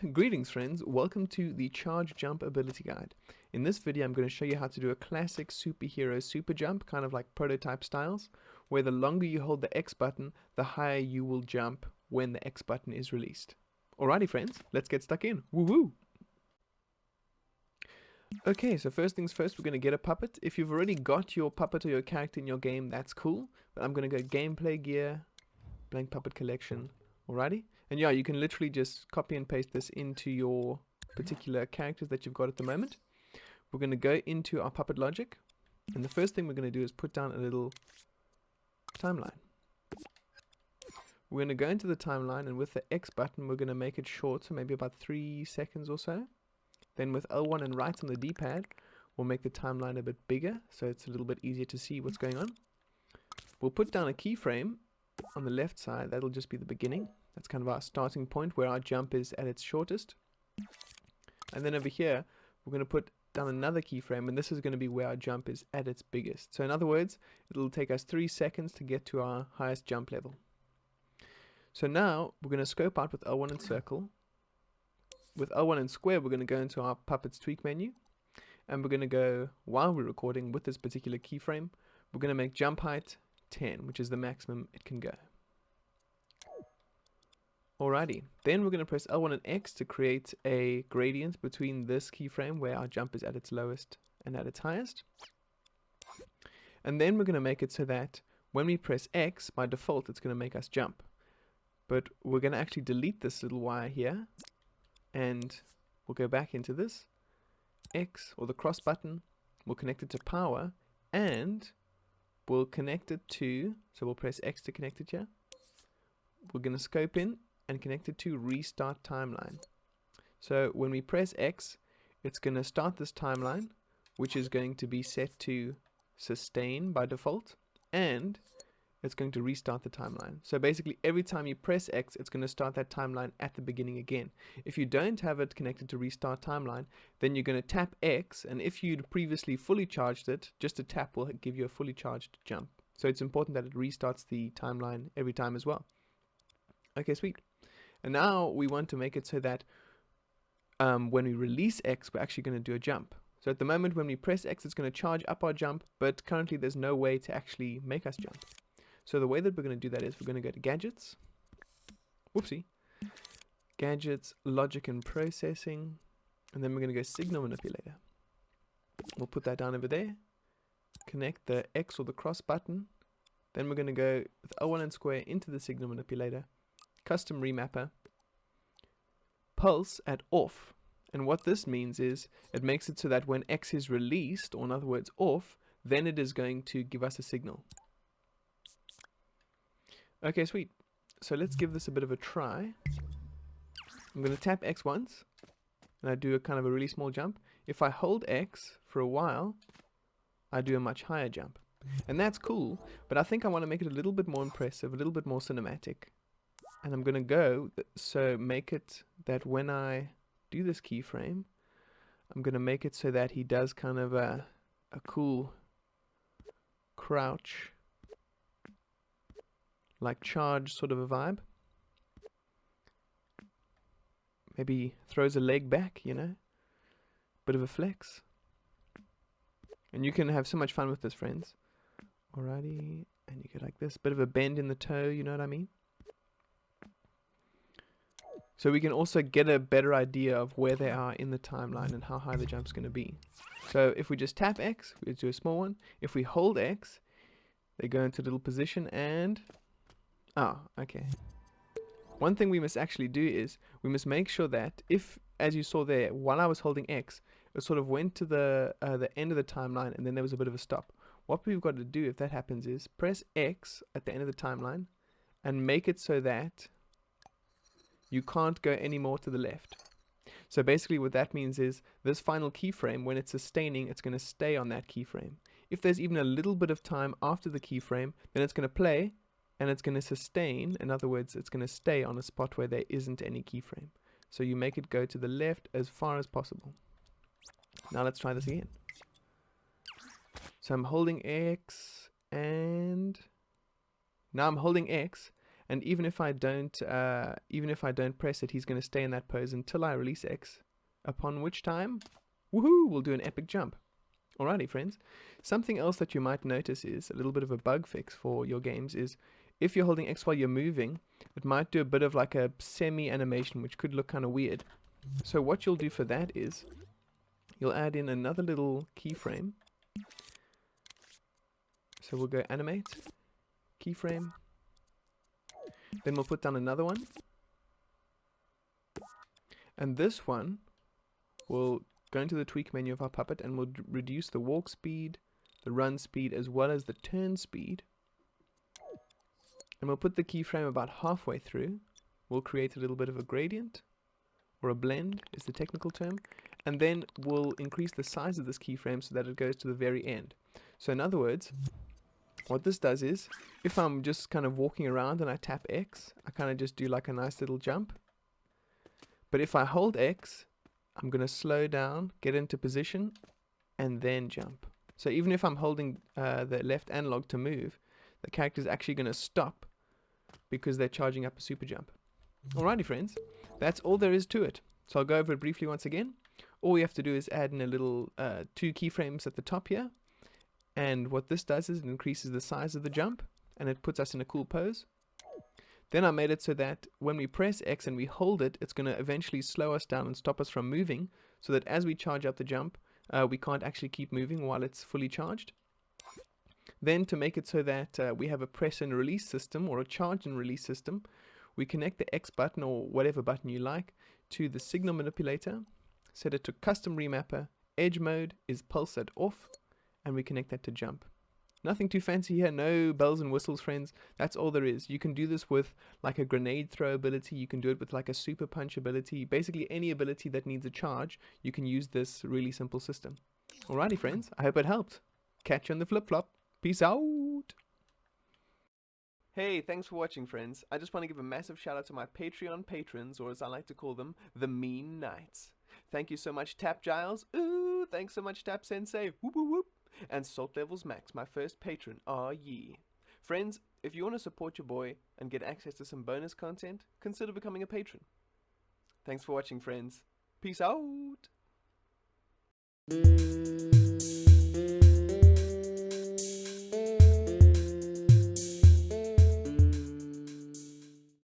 Greetings friends, welcome to the Charge Jump Ability Guide. In this video I'm going to show you how to do a classic superhero super jump, kind of like prototype styles, where the longer you hold the X button, the higher you will jump when the X button is released. Alrighty friends, let's get stuck in. Woohoo! Okay, so first things first, we're going to get a puppet. If you've already got your puppet or your character in your game, that's cool. But I'm going to go gameplay gear, blank puppet collection. Alrighty, and yeah, you can literally just copy and paste this into your particular characters that you've got at the moment. We're going to go into our puppet logic, and the first thing we're going to do is put down a little timeline. We're going to go into the timeline, and with the X button we're going to make it short, so maybe about 3 seconds or so. Then with L1 and right on the D-pad, we'll make the timeline a bit bigger, so it's a little bit easier to see what's going on. We'll put down a keyframe on the left side. That'll just be the beginning. That's kind of our starting point where our jump is at its shortest. And then over here, we're going to put down another keyframe, and this is going to be where our jump is at its biggest. So in other words, it'll take us 3 seconds to get to our highest jump level. So now we're going to scope out with L1 and circle. With L1 and square, we're going to go into our puppets tweak menu, and we're going to go, while we're recording with this particular keyframe, we're going to make jump height 10, which is the maximum it can go. Alrighty, then we're going to press L1 and X to create a gradient between this keyframe where our jump is at its lowest and at its highest. And then we're going to make it so that when we press X, by default it's going to make us jump. But we're going to actually delete this little wire here, and we'll go back into this X, or the cross button, we'll connect it to power, and we'll connect it to, so we'll press X to connect it here. We're going to scope in and connect it to restart timeline. So when we press X, it's going to start this timeline, which is going to be set to sustain by default, and it's going to restart the timeline. So basically every time you press X, it's going to start that timeline at the beginning again. If you don't have it connected to restart timeline, then you're going to tap X, and if you'd previously fully charged it, just a tap will give you a fully charged jump. So it's important that it restarts the timeline every time as well. Okay, sweet. And now we want to make it so that when we release X, we're actually going to do a jump. So at the moment when we press X, it's going to charge up our jump, but currently there's no way to actually make us jump. So the way that we're going to do that is we're going to go to Gadgets, whoopsie, Gadgets, Logic and Processing, and then we're going to go Signal Manipulator. We'll put that down over there, connect the X or the cross button, then we're going to go with L1 and square into the Signal Manipulator, Custom Remapper, Pulse at off, and what this means is it makes it so that when X is released, or in other words off, then it is going to give us a signal. Okay, sweet. So let's give this a bit of a try. I'm going to tap X once, and I do a kind of a really small jump. If I hold X for a while, I do a much higher jump. And that's cool, but I think I want to make it a little bit more impressive, a little bit more cinematic. And I'm going to go, so make it that when I do this keyframe, I'm going to make it so that he does kind of a cool crouch, like charge sort of a vibe. Maybe throws a leg back, you know, bit of a flex. And you can have so much fun with this, friends. Alrighty, and you get like this, bit of a bend in the toe, you know what I mean? So we can also get a better idea of where they are in the timeline and how high the jump's going to be. So if we just tap X, we do a small one. If we hold X, they go into a little position and... okay. One thing we must actually do is we must make sure that if, as you saw there, while I was holding X, it sort of went to the end of the timeline and then there was a bit of a stop. What we've got to do if that happens is press X at the end of the timeline and make it so that you can't go any more to the left. So basically what that means is this final keyframe, when it's sustaining, it's going to stay on that keyframe. If there's even a little bit of time after the keyframe, then it's going to play and it's going to sustain. In other words, it's going to stay on a spot where there isn't any keyframe. So you make it go to the left as far as possible. Now let's try this again. So I'm holding X, and now I'm holding X, And even if I don't press it, he's going to stay in that pose until I release X, upon which time, woohoo, we'll do an epic jump. Alrighty, friends. Something else that you might notice is a little bit of a bug fix for your games is if you're holding X while you're moving, it might do a bit of like a semi-animation, which could look kind of weird. So what you'll do for that is you'll add in another little keyframe. So we'll go animate, keyframe, then we'll put down another one, and this one will go into the tweak menu of our puppet and we'll reduce the walk speed, the run speed, as well as the turn speed, and we'll put the keyframe about halfway through. We'll create a little bit of a gradient, or a blend is the technical term, and then we'll increase the size of this keyframe so that it goes to the very end. So in other words, what this does is, if I'm just kind of walking around and I tap X, I kind of just do like a nice little jump. But if I hold X, I'm going to slow down, get into position, and then jump. So even if I'm holding the left analog to move, the character is actually going to stop because they're charging up a super jump. Alrighty, friends, that's all there is to it. So I'll go over it briefly once again. All we have to do is add in a little 2 keyframes at the top here. And what this does is it increases the size of the jump and it puts us in a cool pose. Then I made it so that when we press X and we hold it, it's going to eventually slow us down and stop us from moving, so that as we charge up the jump, we can't actually keep moving while it's fully charged. Then to make it so that we have a press and release system, or a charge and release system, we connect the X button, or whatever button you like, to the signal manipulator, set it to custom remapper, edge mode is pulse at off, and we connect that to jump. Nothing too fancy here, no bells and whistles, friends. That's all there is. You can do this with like a grenade throw ability, you can do it with like a super punch ability, basically any ability that needs a charge, you can use this really simple system. Alrighty, friends, I hope it helped. Catch you on the flip-flop. Peace out! Hey, thanks for watching, friends. I just want to give a massive shout out to my Patreon patrons, or as I like to call them, the Mean Knights. Thank you so much, Tap Giles. Ooh, thanks so much, Tap Sensei. Whoop whoop whoop. And Salt Levels Max, my first patron. Ah, ye. Friends, if you want to support your boy and get access to some bonus content, consider becoming a patron. Thanks for watching, friends. Peace out!